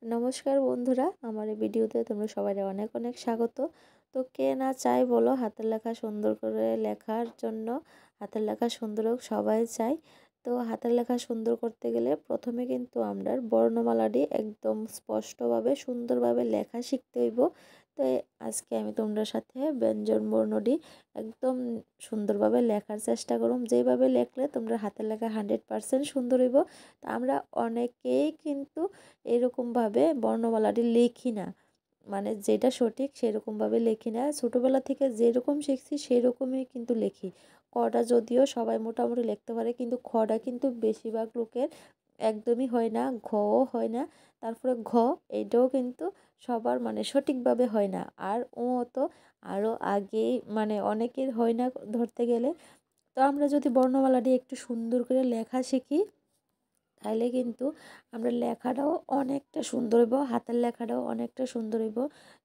নমস্কার বন্ধুরা, আমার এই ভিডিওতে তোমরা সবাই অনেক অনেক স্বাগত। তো কে না চায় বলো, হাতের লেখা সুন্দর করে লেখার জন্য। হাতের লেখা সুন্দর হোক, সবাই চায়। তো হাতের লেখা সুন্দর করতে গেলে প্রথমে কিন্তু আমরা বর্ণমালাটি একদম স্পষ্টভাবে সুন্দরভাবে লেখা শিখতে হইব। তো আজকে আমি তোমাদের সাথে ব্যঞ্জন বর্ণটি একদম সুন্দরভাবে লেখার চেষ্টা করুম, যেভাবে লেখলে তোমরা হাতের লেখা 100% সুন্দর হইব। তা আমরা অনেকেই কিন্তু এরকমভাবে বর্ণমালাটি লিখি না, মানে যেটা সঠিক সেরকমভাবে লিখি না। ছোটোবেলা থেকে যেরকম শিখছি সেরকমই কিন্তু লিখি। কটা যদিও সবাই মোটামুটি লিখতে পারে, কিন্তু খটা কিন্তু বেশিরভাগ লোকের একদমই হয় না, ঘও হয় না। তারপরে ঘ, এইটাও কিন্তু সবার মানে সঠিকভাবে হয় না। আর ও তো আরও আগেই মানে অনেকের হয় না ধরতে গেলে। তো আমরা যদি বর্ণমালাটি একটু সুন্দর করে লেখা শিখি, তাহলে কিন্তু আমরা লেখাটাও অনেকটা সুন্দর হইব, হাতের লেখাটাও অনেকটা সুন্দর হইব।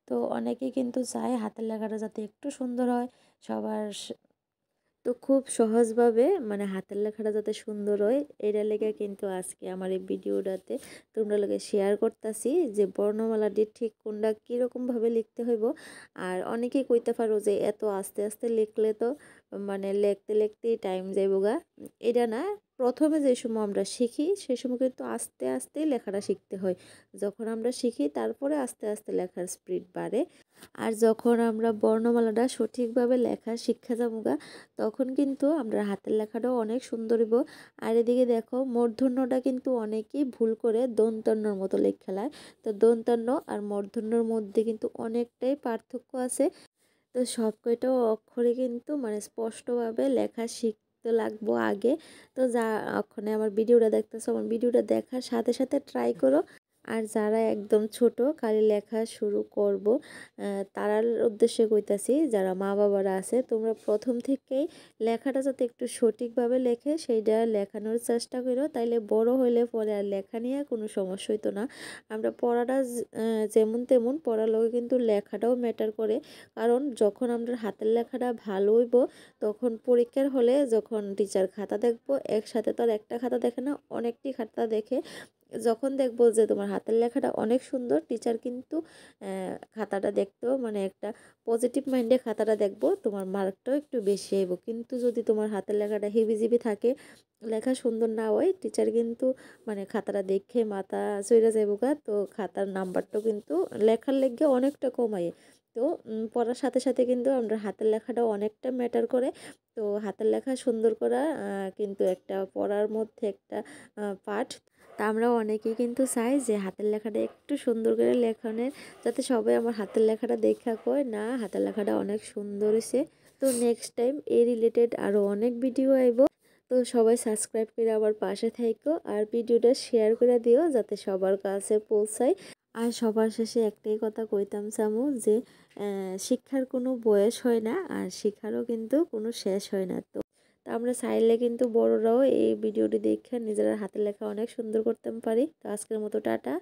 তো অনেকেই কিন্তু চায় হাতের লেখাটা যাতে একটু সুন্দর হয় সবার। তো খুব সহজভাবে মানে হাতের লেখাটা যাতে সুন্দর হয়, এটার লেগে কিন্তু আজকে আমার এই ভিডিওটাতে তোমরা লগে শেয়ার করতেছি যে বর্ণমালাটি ঠিক কোনটা কীরকমভাবে লিখতে হইব। আর অনেকেই কইতে পারো যে এত আস্তে আস্তে লিখলে তো মানে লিখতে লিখতেই টাইম যাইব গা। এটা না, প্রথমে যে সময় আমরা শিখি সে সময় কিন্তু আস্তে আস্তেই লেখাটা শিখতে হয়। যখন আমরা শিখি তারপরে আস্তে আস্তে লেখার স্পিড বাড়ে। আর যখন আমরা বর্ণমালাটা সঠিকভাবে লেখা শিক্ষা যাবো, তখন কিন্তু আমরা হাতের লেখাটাও অনেক সুন্দর হইব। আর এদিকে দেখো, মূর্ধন্যটা কিন্তু অনেকেই ভুল করে দন্তন্যর মতো লেখ খেলায়। তো দন্তন্য আর মূর্ধন্যর মধ্যে কিন্তু অনেকটাই পার্থক্য আছে। তো সব কয়টা অক্ষরে কিন্তু মানে স্পষ্টভাবে লেখা শিখতে লাগবো আগে। তো যা ওখানে আমার ভিডিওটা দেখতেছো, আমার ভিডিওটা দেখার সাথে সাথে ট্রাই করো। আর যারা একদম ছোট খালি লেখা শুরু করব, তারার উদ্দেশ্যে কইতাছি, যারা মা বাবারা আছে, তোমরা প্রথম থেকেই লেখাটা যাতে একটু সঠিকভাবে লেখে সেইটা লেখানোর চেষ্টা করো। তাইলে বড় হইলে পরে আর লেখা নিয়ে কোনো সমস্যা হইতো না। আমরা পড়াটা যেমন তেমন পড়ার লগে কিন্তু লেখাটাও ম্যাটার করে। কারণ যখন আমরা হাতের লেখাটা ভালো হইব, তখন পরীক্ষার হলে যখন টিচার খাতা দেখবো, একসাথে তো আর একটা খাতা দেখে না, অনেকটি খাতা দেখে। যখন দেখবো যে তোমার হাতের লেখাটা অনেক সুন্দর, টিচার কিন্তু খাতাটা দেখতেও মানে একটা পজিটিভ মাইন্ডে খাতাটা দেখবো, তোমার মার্কটাও একটু বেশি আইব। কিন্তু যদি তোমার হাতের লেখাটা হিবিজিবি থাকে, লেখা সুন্দর না হয়, টিচার কিন্তু মানে খাতাটা দেখে মাথা চইরা যাইব গা। তো খাতার নাম্বারটাও কিন্তু লেখার লেগে অনেকটা কমায়। তো পড়ার সাথে সাথে কিন্তু আমরা হাতের লেখাটাও অনেকটা ম্যাটার করে। তো হাতের লেখা সুন্দর করা কিন্তু একটা পড়ার মধ্যে একটা পার্ট। তা আমরা অনেকেই কিন্তু চাই যে হাতের লেখাটা একটু সুন্দর করে লেখনের, যাতে সবাই আমার হাতের লেখাটা দেখা কয় না হাতের লেখাটা অনেক সুন্দর হয়েছে। তো নেক্সট টাইম এই রিলেটেড আরও অনেক ভিডিও আইব। তো সবাই সাবস্ক্রাইব করে আবার পাশে থাইকো, আর ভিডিওটা শেয়ার করে দিও যাতে সবার কাছে পৌঁছায়। আর সবার শেষে একটাই কথা কইতাম চামু যে শিক্ষার কোনো বয়স হয় না, আর শিক্ষারও কিন্তু কোনো শেষ হয় না। তো আমরা চাইলে কিন্তু বড়রাও এই ভিডিওটি দেখে নিজেরা হাতের লেখা অনেক সুন্দর করতে পারি। তো আজকের মতো টাটা।